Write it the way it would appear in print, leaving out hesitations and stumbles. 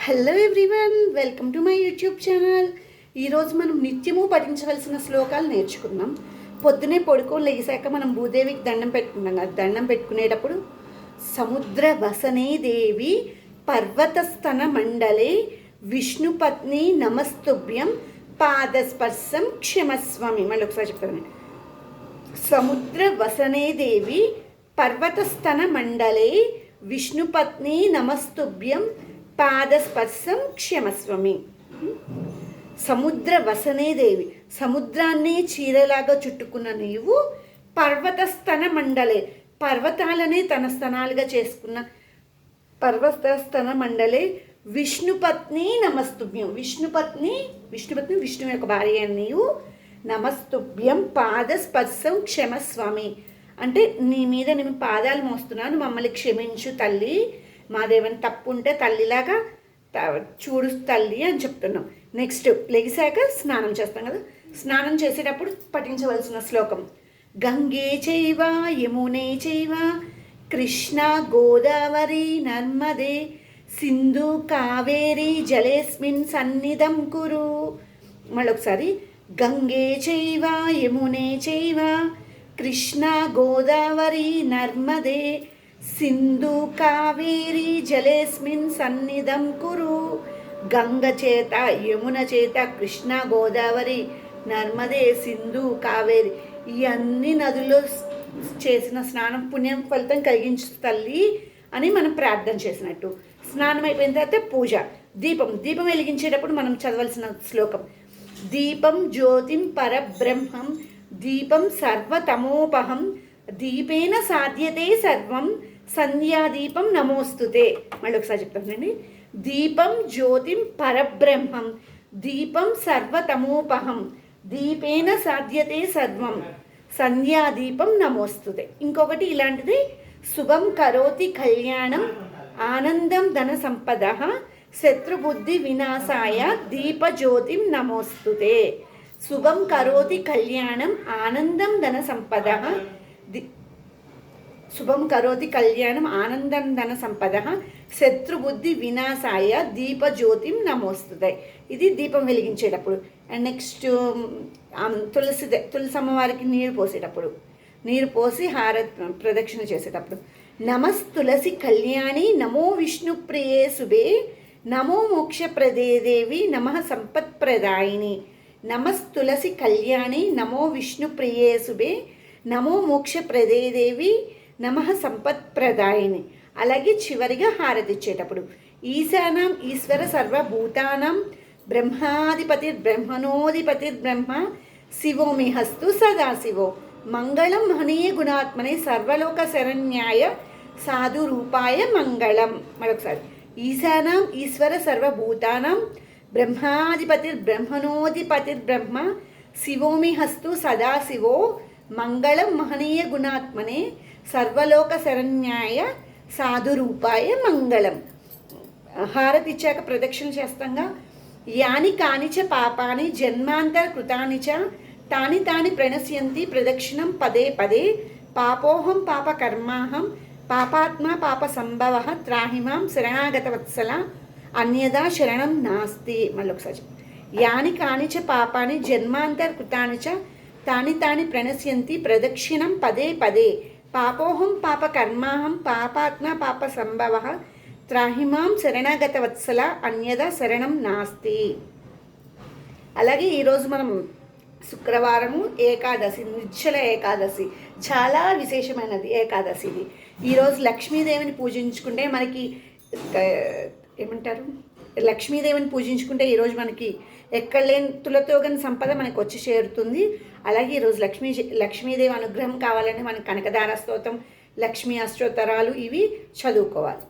Hello everyone, welcome to my YouTube channel. ఈరోజు మనం నిత్యము పఠించవలసిన శ్లోకాలు నేర్చుకున్నాం. పొద్దునే పడుకొని లేసాక మనం భూదేవికి దండం పెట్టుకున్నాం కదా. దండం పెట్టుకునేటప్పుడు సముద్ర వసనే దేవి పర్వతస్తన మండలే విష్ణుపత్ని నమస్తుభ్యం పాదస్పర్శం క్షమస్వామి. మళ్ళీ ఒకసారి చెప్తాను. సముద్ర వసనే దేవి పర్వతస్తన మండలే విష్ణుపత్ని నమస్తుభ్యం పాదస్పర్శం క్షమస్వమి. సముద్ర వసనే దేవి, సముద్రాన్ని చీరలాగా చుట్టుకున్న నీవు పర్వతస్తన మండలే, పర్వతాలనే తన స్తనాలుగా చేసుకున్న పర్వతస్తన మండలే విష్ణుపత్ని నమస్తుభ్యం. విష్ణుపత్ని విష్ణు యొక్క భార్య నీవు. నమస్తుభ్యం పాదస్పర్శం క్షమస్వామి అంటే నీ మీద నేను పాదాలు మోస్తున్నాను, మమ్మల్ని క్షమించు తల్లి, మాదేమైనా తప్పు ఉంటే తల్లిలాగా చూడు తల్లి అని చెప్తున్నాం. నెక్స్ట్ లెగిసాక స్నానం చేస్తాం కదా. స్నానం చేసేటప్పుడు పఠించవలసిన శ్లోకం గంగే చైవ యమునే చైవ కృష్ణ గోదావరి నర్మదే సింధు కావేరి జలేస్మిన్ సన్నిధం కురు. మళ్ళొకసారి గంగే చైవ యమునే చైవ కృష్ణ గోదావరి నర్మదే సింధు కావేరి జలేస్మిన్ సన్నిధం కురు. గంగ చేత, యమున చేత, కృష్ణ గోదావరి నర్మదే సింధు కావేరి ఈ అన్ని నదుల్లో చేసిన స్నానం పుణ్యం ఫలితం కలిగించు తల్లి అని మనం ప్రార్థన చేసినట్టు. స్నానం అయిపోయిన తర్వాత పూజ, దీపం వెలిగించేటప్పుడు మనం చదవలసిన శ్లోకం దీపం జ్యోతిం పరబ్రహ్మం దీపం సర్వతమోపహం దీపేన సాధ్యతే సర్వం సంధ్యాదీపం నమోస్తుతే. మళ్ళీ ఒకసారి చెప్తానండి. దీపం జ్యోతిం పరబ్రహ్మం దీపం సర్వతమోపహం దీపేన సాధ్యతే సర్వం సంధ్యాదీపం నమోస్తుతే. ఇంకొకటి ఇలాంటిది శుభం కరోతి కళ్యాణం ఆనందం ధన సంపద శత్రుబుద్ధి వినాశాయ దీపజ్యోతిం నమోస్తుతే. శుభం కరోతి కళ్యాణం ఆనందం ధన సంపద శుభం కరోతి కళ్యాణం ఆనందం ధన సంపద శత్రుబుద్ధి వినాశాయ దీపజ్యోతిం నమోస్తుతాయి. ఇది దీపం వెలిగించేటప్పుడు. అండ్ నెక్స్ట్ తులసి అమ్మవారికి నీరు పోసేటప్పుడు, నీరు పోసి ప్రదక్షిణ చేసేటప్పుడు నమస్తులసి కళ్యాణి నమో విష్ణుప్రియే శుభే నమో మోక్షప్రదే దేవి నమః సంపత్ప్రదాయిని. నమస్తులసి కళ్యాణి నమో విష్ణుప్రియే శుభే నమో మోక్షప్రదే దేవి నమః సంపత్ప్రదాయిని. అలాగే చివరిగా హారతి ఇచ్చేటప్పుడు ఈశానాం ఈశ్వర సర్వభూతానాం బ్రహ్మాధిపతిర్బ్రహ్మణోధిపతిర్బ్రహ్మ శివోమి హస్తు సదాశివో మంగళం మహనీయ గుణాత్మనే సర్వలోక శరణ్యాయ సాధు రూపాయ మంగళం. మరొకసారి ఈశానాం ఈశ్వర సర్వభూతానాం బ్రహ్మాధిపతిర్బ్రహ్మణోధిపతిర్బ్రహ్మ శివోమి హస్తు సదాశివో మంగళం మహనీయ గుణాత్మనే సర్వలోక శరణ్యాయ సాధురూపాయ మంగళం. హారతి ఇచ్చాక ప్రదక్షిణ చేస్తాంగా యాని కానిచ పాపాని జన్మాంతర కృతాని చ తాని తాని ప్రణశ్యంతి ప్రదక్షిణం పదే పదే పాపోహం పాపకర్మాహం పాపాత్మా పాప సంభవ త్రాహిమాం శరణాగత వత్సల అన్యదా శరణం నాస్తి. మళ్ళీ ఒకసారి యాని కానిచ పాపాని జన్మాంతర కృతాని చ తాని తాని ప్రణశ్యంతి ప్రదక్షిణం పదే పదే పాపోహం పాపకర్మాహం పాపాత్మా పాప సంభవ త్రాహిమాం శరణాగత వత్సల అన్యదా శరణం నాస్తి. అలాగే ఈరోజు మనం శుక్రవారము ఏకాదశి, నిర్జల ఏకాదశి, చాలా విశేషమైనది ఏకాదశి ఇది. ఈరోజు లక్ష్మీదేవిని పూజించుకుంటే మనకి ఏమంటారు, లక్ష్మీదేవిని పూజించుకుంటే ఈరోజు మనకి ఎక్కడ లేని తులతోగని సంపద మనకు వచ్చి చేరుతుంది. అలాగే ఈరోజు లక్ష్మీదేవి అనుగ్రహం కావాలని మనకి కనకదార స్తోత్రం, లక్ష్మీ అష్టోత్తరాలు ఇవి చదువుకోవాలి.